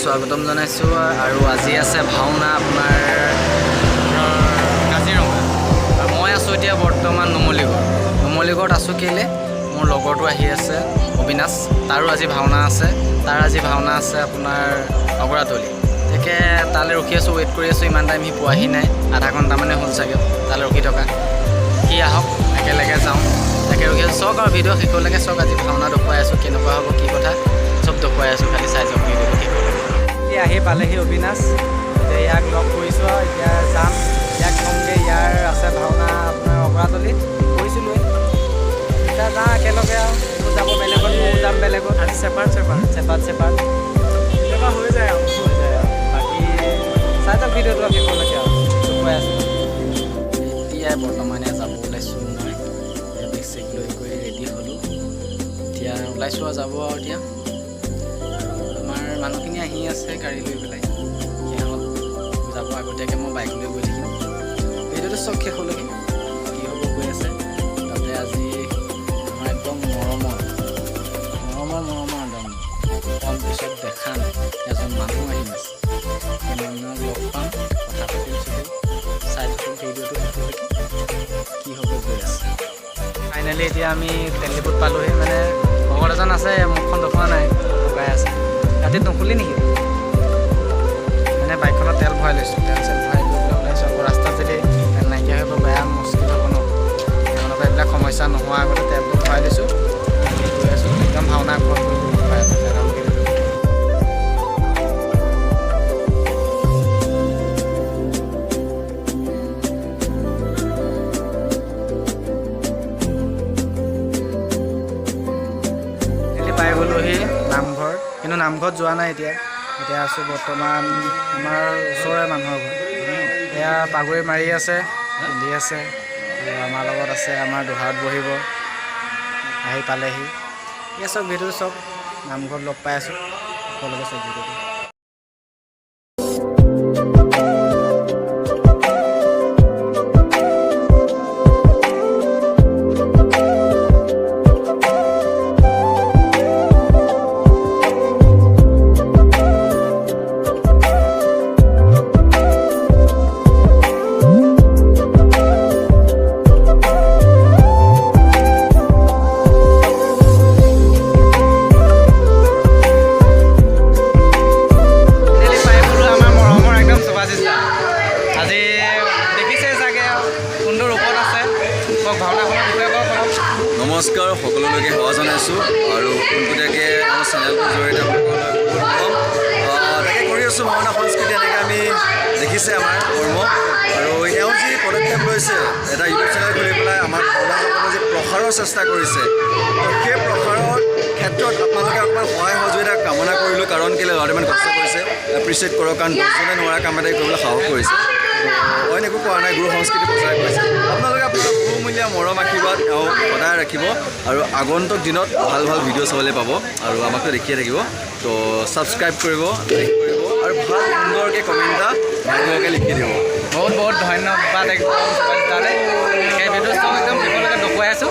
স্বাগতম জনাইছোঁ আৰু আজি আছে ভাওনা আপোনাৰ কাজিৰঙা। মই আছোঁ এতিয়া বৰ্তমান নুমলীগড়ত আছোঁ কেলৈ মোৰ লগৰটো আহি আছে অবিনাশ, তাৰো আজি ভাওনা আছে। তাৰ আজি ভাওনা আছে আপোনাৰ অগৰাতলি। তাকে তালৈ ৰখি আছোঁ, ৱেইট কৰি আছোঁ। ইমান টাইম সি পোৱাহি নাই, আধা ঘণ্টামানে হ'ল চাগে তালৈ ৰখি থকা। সি আহক একেলগে যাওঁ, তাকে ৰখি আছোঁ। চাওক আৰু ভিডিঅ' শেষলৈকে চাওক। আজি ভাওনা দেখুৱাই আছোঁ, কেনেকুৱা হ'ব কি কথা চব দেখুৱাই আছোঁ, খালি চাই যাওক ভিডিঅ'টো শেষলৈকে। সি আহি পালেহি অবিনাশ, এতিয়া ইয়াক লগ কৰিছোঁ আৰু এতিয়া যাম। ইয়াক কমকৈ ইয়াৰ আছে ভাওনা আপোনাৰ অগৰাতলিত কৰিছিলোঁ। এতিয়া যাওঁ একেলগে আৰু যাব বেলেগত, ময়ো যাম বেলেগত। আজি চেপাত কেতিয়াবা হৈ যায় আৰু বাকী চাই যাওক ভিডিঅ'টো শেষলৈকে আৰু দেখুৱাই আছোঁ। এতিয়াই বৰ্তমানে যাব ওলাইছোঁ মই, বেগ চেগ লৈ কৰি ৰেডি হ'লোঁ। এতিয়া ওলাইছোঁ আৰু যাব আৰু এতিয়া আমাৰ মানুহখিনি আহি আছে গাড়ী লৈ পেলাই। সিহঁত যাব আগতীয়াকৈ, মই বাইক লৈ গৈ থাকিম। ভিডিঅ'টো চব শেষলৈকে কি হ'ব গৈ আছে। তাতে আজি আমাৰ একদম মৰমৰ একদম কম পিছত দেখাম এজন মানুহ আহি আছে। সেই মানুহক লগ পাম, কথা পাতিম চবেই। চাই থাকক ভিডিঅ'টো শেষলৈকে কি হ'ব গৈ আছে। ফাইনেলি এতিয়া আমি তেল ডিপুত পালোঁহি। মানে ভকত এজন আছে, মুখখন দেখুওৱা নাই, লগাই আছে। ৰাতিত নুখুলি নেকি? মানে বাইকখনত তেল ভৰাই লৈছোঁ, তেল চেল ভৰাই লৈ পেলাই ওলাইছোঁ। আকৌ ৰাস্তাত যদি তেল নাইকিয়া হৈ বেয়া মুস্কিল হ'ব ন। তেওঁলোকৰ এইবিলাক সমস্যা নোহোৱা আগতে তেলটো ভৰাই লৈছোঁ, গৈ আছোঁ একদম ভাওনা ঘৰত গৈ আছোঁ। পাই গ'লোহি নামঘৰ, কিন্তু নামঘৰত যোৱা নাই এতিয়া আছোঁ বৰ্তমান আমাৰ ওচৰৰে মানুহৰ ঘৰ। এয়া পাগুৰি মাৰি আছে, পিন্ধি আছে আৰু আমাৰ লগত আছে। আমাৰ দোহাৰত বহিব, আহি পালেহি। এয়া চব ভিডিঅ' চব নামঘৰত লগ পাই আছোঁ সকলোকে চব ভিডিঅ'টো। নমস্কাৰ, সকলোলৈকে সেৱা জনাইছোঁ আৰু পোনপটীয়াকৈ আমাৰ চেনেলটোৰ জৰিয়তে তাকে কৰি আছোঁ। ভাওনা সংস্কৃতি এনেকৈ আমি দেখিছে আমাৰ কৰ্ম, আৰু এওঁ যি পদক্ষেপ লৈছে এটা ইউটিউব চেনেল খুলি পেলাই আমাৰ ভাওনা জগতৰ যি প্ৰসাৰৰ চেষ্টা কৰিছে, সেই প্ৰসাৰৰ ক্ষেত্ৰত আপোনালোকে অকণমান সহায় সহযোগিতা কামনা কৰিলোঁ। কাৰণ কেলৈ ল'ৰাটো ইমান কষ্ট কৰিছে, এপ্ৰিচিয়েট কৰক। কাৰণ 10জনে নোৱাৰা কাম এটা কৰিবলৈ সাহস কৰিছে, অইন একো কৰা নাই, গুৰু সংস্কৃতি প্ৰচাৰ কৰিছে। আপোনালোকে আপোনাৰ বহুমূলীয়া মৰম আশীৰ্বাদ তেওঁ সদায় ৰাখিব আৰু আগন্তুক দিনত ভাল ভাল ভিডিঅ' চাবলৈ পাব আৰু আমাকতো দেখিয়ে থাকিব। তো ছাবস্ক্ৰাইব কৰিব, লাইক কৰিব আৰু ভাল সুন্দৰকৈ কমেণ্ট এটা ভালকৈ লিখি দিব। বহুত বহুত ধন্যবাদ একদম তালৈ। সেই ভিডিঅ' চব একদম শেষলৈকে দেখুৱাই আছোঁ।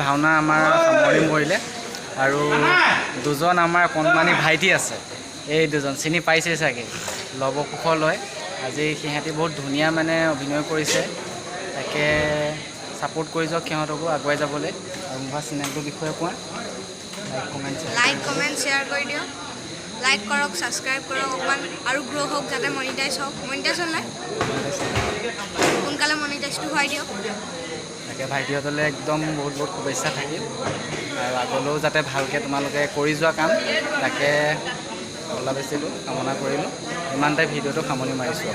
ভাওনা আমাৰ সামৰণি মৰিলে আৰু দুজন আমাৰ কণমানি ভাইটি আছে এই দুজন চিনি পাইছে চাগে লৱকুশ লয় আজি সিহঁতি বহুত ধুনীয়া মানে অভিনয় কৰিছে তাকে ছাপোৰ্ট কৰি যাওক সিহঁতকো আগুৱাই যাবলৈ আৰু মোৰ চেনেলটোৰ বিষয়ে কোৱা লাইক কমেণ্ট শ্বেয়াৰ কৰি দিয়ক লাইক কৰক ছাবস্ক্ৰাইব কৰক অকণমান আৰু গ্ৰ' হওক যাতে মনিটাইজ হওক মনিটাইজ হ'ল নাই সোনকালে মনিটাইজটো হোৱাই দিয়ক তাকে ভাইটিহঁতলৈ একদম বহুত বহুত শুভেচ্ছা থাকিল আৰু আগলৈও যাতে ভালকৈ তোমালোকে কৰি যোৱা কাম তাকে বলা বেচিলোঁ কামনা কৰিলোঁ ইমানতে ভিডিঅ'টো সামৰণি মাৰিছোঁ